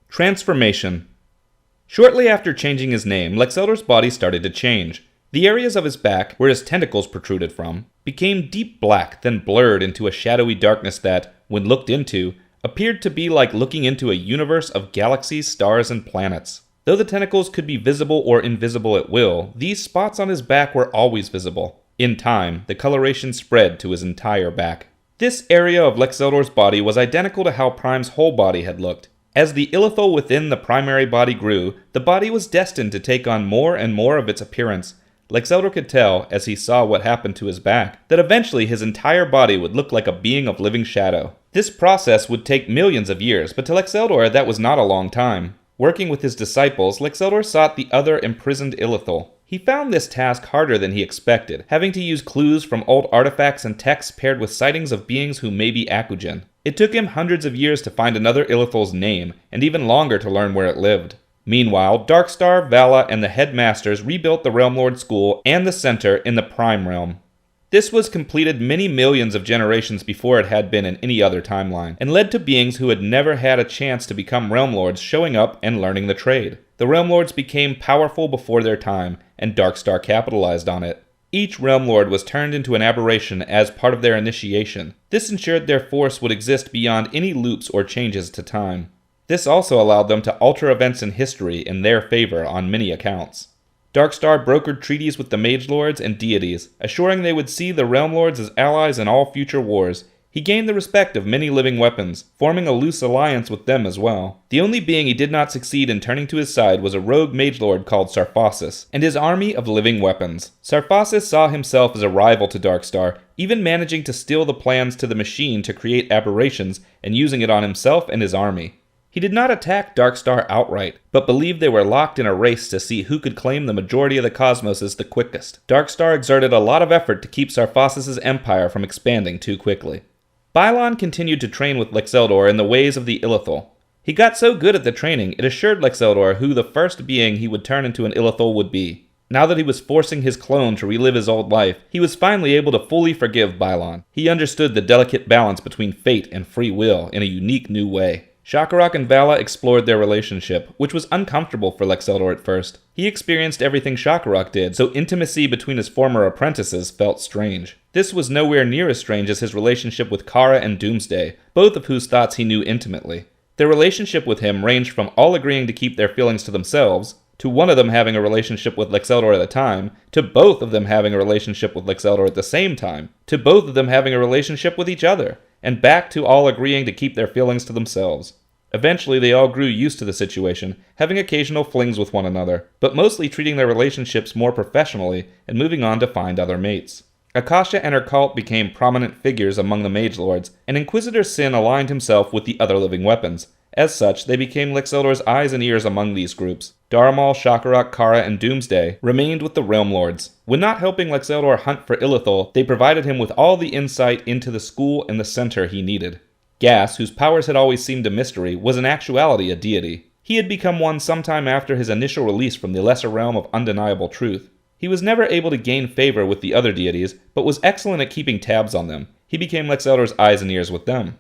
Transformation. Shortly after changing his name, Dacheldor's body started to change. The areas of his back, where his tentacles protruded from, became deep black, then blurred into a shadowy darkness that, when looked into, appeared to be like looking into a universe of galaxies, stars, and planets. Though the tentacles could be visible or invisible at will, these spots on his back were always visible. In time, the coloration spread to his entire back. This area of Dacheldor's body was identical to how Prime's whole body had looked. As the illithal within the primary body grew, the body was destined to take on more and more of its appearance. Dacheldor could tell, as he saw what happened to his back, that eventually his entire body would look like a being of living shadow. This process would take millions of years, but to Dacheldor that was not a long time. Working with his disciples, Dacheldor sought the other imprisoned illithal. He found this task harder than he expected, having to use clues from old artifacts and texts paired with sightings of beings who may be Akugen. It took him hundreds of years to find another illithal's name, and even longer to learn where it lived. Meanwhile, Darkstar, Vala, and the headmasters rebuilt the Realm Lord School and the center in the Prime Realm. This was completed many millions of generations before it had been in any other timeline, and led to beings who had never had a chance to become Realm Lords showing up and learning the trade. The Realm Lords became powerful before their time, and Darkstar capitalized on it. Each Realm Lord was turned into an aberration as part of their initiation. This ensured their force would exist beyond any loops or changes to time. This also allowed them to alter events in history in their favor on many accounts. Darkstar brokered treaties with the Mage Lords and deities, assuring they would see the Realm Lords as allies in all future wars. He gained the respect of many living weapons, forming a loose alliance with them as well. The only being he did not succeed in turning to his side was a rogue mage lord called Sarphasis, and his army of living weapons. Sarphasis saw himself as a rival to Darkstar, even managing to steal the plans to the machine to create aberrations and using it on himself and his army. He did not attack Darkstar outright, but believed they were locked in a race to see who could claim the majority of the cosmos as the quickest. Darkstar exerted a lot of effort to keep Sarphasis' empire from expanding too quickly. Bylon continued to train with Dacheldor in the ways of the illithal. He got so good at the training, it assured Dacheldor who the first being he would turn into an illithal would be. Now that he was forcing his clone to relive his old life, he was finally able to fully forgive Bylon. He understood the delicate balance between fate and free will in a unique new way. Shakarok and Vala explored their relationship, which was uncomfortable for Dacheldor at first. He experienced everything Shakarok did, so intimacy between his former apprentices felt strange. This was nowhere near as strange as his relationship with Kara and Doomsday, both of whose thoughts he knew intimately. Their relationship with him ranged from all agreeing to keep their feelings to themselves, to one of them having a relationship with Dacheldor at a time, to both of them having a relationship with Dacheldor at the same time, to both of them having a relationship with each other, and back to all agreeing to keep their feelings to themselves. Eventually, they all grew used to the situation, having occasional flings with one another, but mostly treating their relationships more professionally and moving on to find other mates. Akasha and her cult became prominent figures among the Mage Lords, and Inquisitor Sin aligned himself with the other living weapons. As such, they became Dacheldor's eyes and ears among these groups. Daramal, Shakarok, Kara, and Doomsday remained with the Realm Lords. When not helping Dacheldor hunt for illithal, they provided him with all the insight into the school and the center he needed. Gas, whose powers had always seemed a mystery, was in actuality a deity. He had become one sometime after his initial release from the lesser realm of undeniable truth. He was never able to gain favor with the other deities, but was excellent at keeping tabs on them. He became Dacheldor's eyes and ears with them.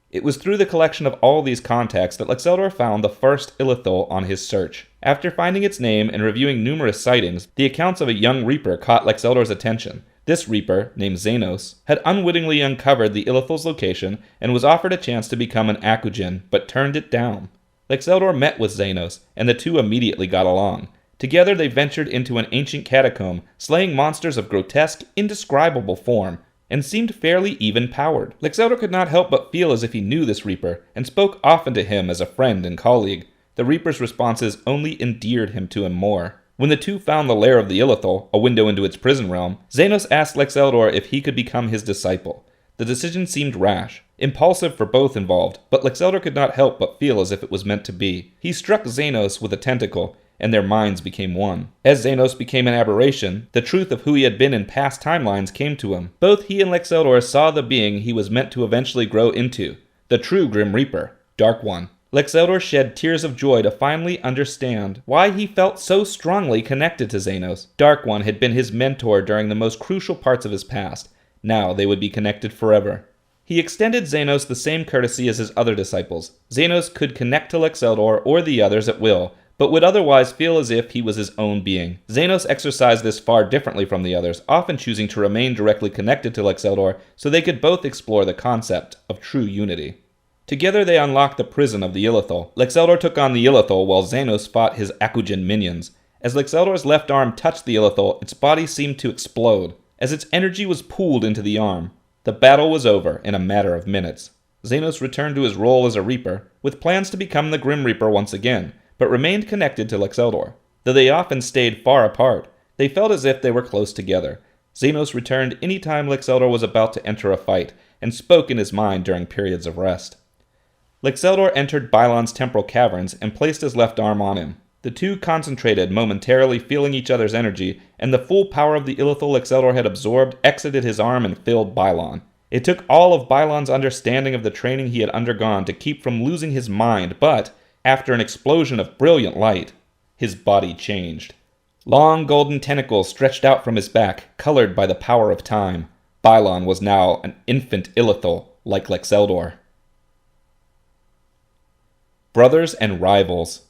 It was through the collection of all these contacts that Dacheldor found the first illithal on his search. After finding its name and reviewing numerous sightings, the accounts of a young Reaper caught Dacheldor's attention. This Reaper, named Xenos, had unwittingly uncovered the illithal's location and was offered a chance to become an Akugen, but turned it down. Dacheldor met with Xenos, and the two immediately got along. Together they ventured into an ancient catacomb, slaying monsters of grotesque, indescribable form, and seemed fairly even-powered. Dacheldor could not help but feel as if he knew this Reaper, and spoke often to him as a friend and colleague. The Reaper's responses only endeared him to him more. When the two found the lair of the illithal, a window into its prison realm, Xenos asked Dacheldor if he could become his disciple. The decision seemed rash, impulsive for both involved, but Dacheldor could not help but feel as if it was meant to be. He struck Xenos with a tentacle, and their minds became one. As Xenos became an aberration, the truth of who he had been in past timelines came to him. Both he and Dacheldor saw the being he was meant to eventually grow into, the true Grim Reaper, Dark One. Dacheldor shed tears of joy to finally understand why he felt so strongly connected to Xenos. Dark One had been his mentor during the most crucial parts of his past. Now they would be connected forever. He extended Xenos the same courtesy as his other disciples. Xenos could connect to Dacheldor or the others at will, but would otherwise feel as if he was his own being. Xenos exercised this far differently from the others, often choosing to remain directly connected to Dacheldor so they could both explore the concept of true unity. Together they unlocked the prison of the Illithal. Dacheldor took on the Illithal while Xenos fought his Akugen minions. As Dacheldor's left arm touched the Illithal, its body seemed to explode, as its energy was pooled into the arm. The battle was over in a matter of minutes. Xenos returned to his role as a Reaper, with plans to become the Grim Reaper once again, but remained connected to Dacheldor. Though they often stayed far apart, they felt as if they were close together. Xenos returned any time Dacheldor was about to enter a fight, and spoke in his mind during periods of rest. Dacheldor entered Bylon's temporal caverns and placed his left arm on him. The two concentrated, momentarily feeling each other's energy, and the full power of the Illithal Dacheldor had absorbed exited his arm and filled Bylon. It took all of Bylon's understanding of the training he had undergone to keep from losing his mind, but, after an explosion of brilliant light, his body changed. Long golden tentacles stretched out from his back, colored by the power of time. Bylon was now an infant Illithal, like Dacheldor. Brothers and Rivals.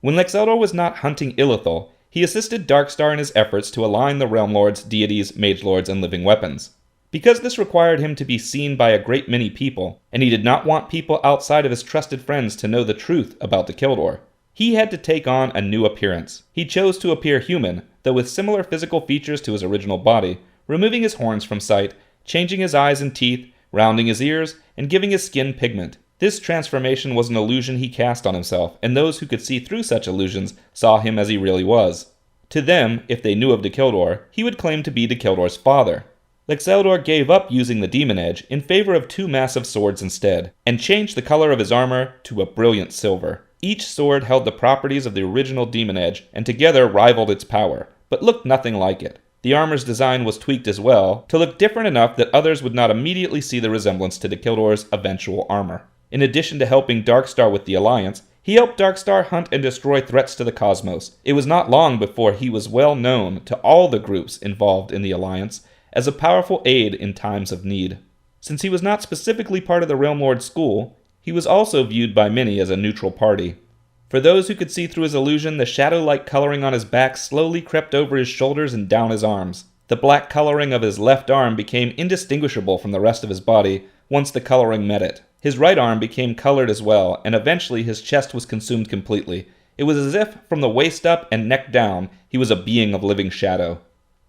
When Dacheldor was not hunting Illithal, he assisted Darkstar in his efforts to align the Realm Lords, deities, mage lords, and living weapons. Because this required him to be seen by a great many people, and he did not want people outside of his trusted friends to know the truth about Dacheldor, he had to take on a new appearance. He chose to appear human, though with similar physical features to his original body, removing his horns from sight, changing his eyes and teeth, rounding his ears, and giving his skin pigment. This transformation was an illusion he cast on himself, and those who could see through such illusions saw him as he really was. To them, if they knew of Dacheldor, he would claim to be Dacheldor's father. Dacheldor gave up using the Demon Edge in favor of two massive swords instead, and changed the color of his armor to a brilliant silver. Each sword held the properties of the original Demon Edge, and together rivaled its power, but looked nothing like it. The armor's design was tweaked as well, to look different enough that others would not immediately see the resemblance to Dacheldor's eventual armor. In addition to helping Darkstar with the Alliance, he helped Darkstar hunt and destroy threats to the cosmos. It was not long before he was well known to all the groups involved in the Alliance as a powerful aid in times of need. Since he was not specifically part of the Realm Lord school, he was also viewed by many as a neutral party. For those who could see through his illusion, the shadow-like coloring on his back slowly crept over his shoulders and down his arms. The black coloring of his left arm became indistinguishable from the rest of his body once the coloring met it. His right arm became colored as well, and eventually his chest was consumed completely. It was as if, from the waist up and neck down, he was a being of living shadow.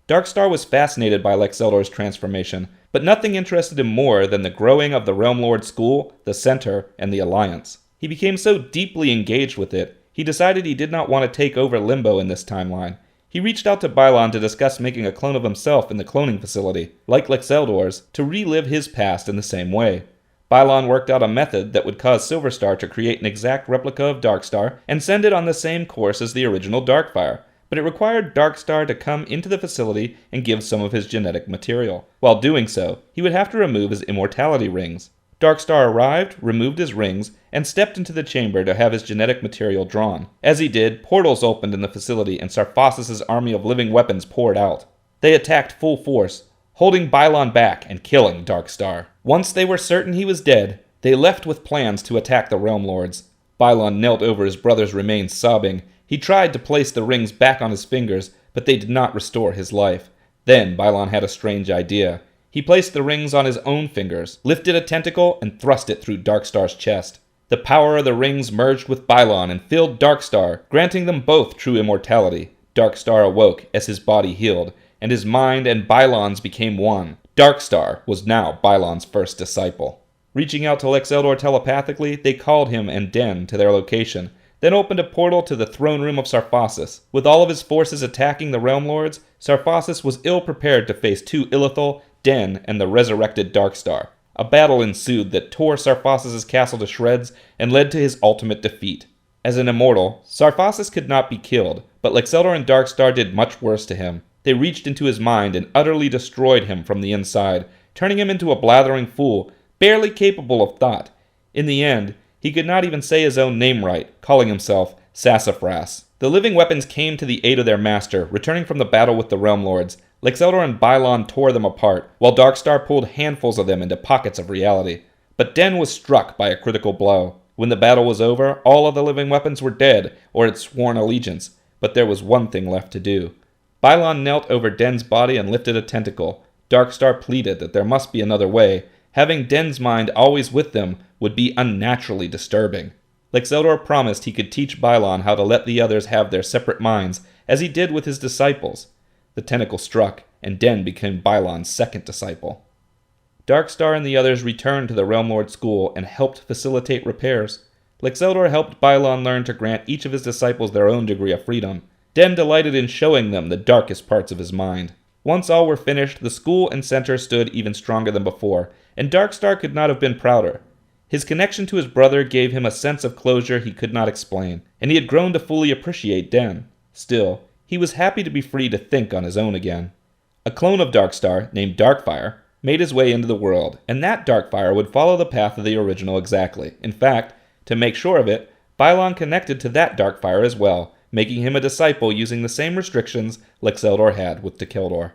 Darkstar was fascinated by Dacheldor's transformation, but nothing interested him more than the growing of the Realm Lord School, the Center, and the Alliance. He became so deeply engaged with it, he decided he did not want to take over Limbo in this timeline. He reached out to Bylon to discuss making a clone of himself in the cloning facility, like Dacheldor's, to relive his past in the same way. Bylon worked out a method that would cause Silverstar to create an exact replica of Darkstar and send it on the same course as the original Darkfire, but it required Darkstar to come into the facility and give some of his genetic material. While doing so, he would have to remove his immortality rings. Darkstar arrived, removed his rings, and stepped into the chamber to have his genetic material drawn. As he did, portals opened in the facility and Sarphossus' army of living weapons poured out. They attacked full force, holding Bylon back and killing Darkstar. Once they were certain he was dead, they left with plans to attack the Realm Lords. Bylon knelt over his brother's remains sobbing. He tried to place the rings back on his fingers, but they did not restore his life. Then Bylon had a strange idea. He placed the rings on his own fingers, lifted a tentacle, and thrust it through Darkstar's chest. The power of the rings merged with Bylon and filled Darkstar, granting them both true immortality. Darkstar awoke as his body healed, and his mind and Bylon's became one. Darkstar was now Bylon's first disciple. Reaching out to Dacheldor telepathically, they called him and Den to their location, then opened a portal to the throne room of Sarphossus. With all of his forces attacking the Realm Lords, Sarphossus was ill-prepared to face two Illithal, Den, and the resurrected Darkstar. A battle ensued that tore Sarphossus' castle to shreds and led to his ultimate defeat. As an immortal, Sarphossus could not be killed, but Dacheldor and Darkstar did much worse to him. They reached into his mind and utterly destroyed him from the inside, turning him into a blathering fool, barely capable of thought. In the end, he could not even say his own name right, calling himself Sassafras. The living weapons came to the aid of their master, returning from the battle with the Realm Lords. Lexeldor and Bylon tore them apart, while Darkstar pulled handfuls of them into pockets of reality. But Den was struck by a critical blow. When the battle was over, all of the living weapons were dead, or had sworn allegiance, but there was one thing left to do. Bylon knelt over Den's body and lifted a tentacle. Darkstar pleaded that there must be another way. Having Den's mind always with them would be unnaturally disturbing. Lexeldor promised he could teach Bylon how to let the others have their separate minds, as he did with his disciples. The tentacle struck, and Den became Bylon's second disciple. Darkstar and the others returned to the Realm Lord School and helped facilitate repairs. Lexeldor helped Bylon learn to grant each of his disciples their own degree of freedom. Den delighted in showing them the darkest parts of his mind. Once all were finished, the school and center stood even stronger than before, and Darkstar could not have been prouder. His connection to his brother gave him a sense of closure he could not explain, and he had grown to fully appreciate Den. Still, he was happy to be free to think on his own again. A clone of Darkstar, named Darkfire, made his way into the world, and that Darkfire would follow the path of the original exactly. In fact, to make sure of it, Bylon connected to that Darkfire as well, making him a disciple using the same restrictions Lexeldor had with Dacheldor.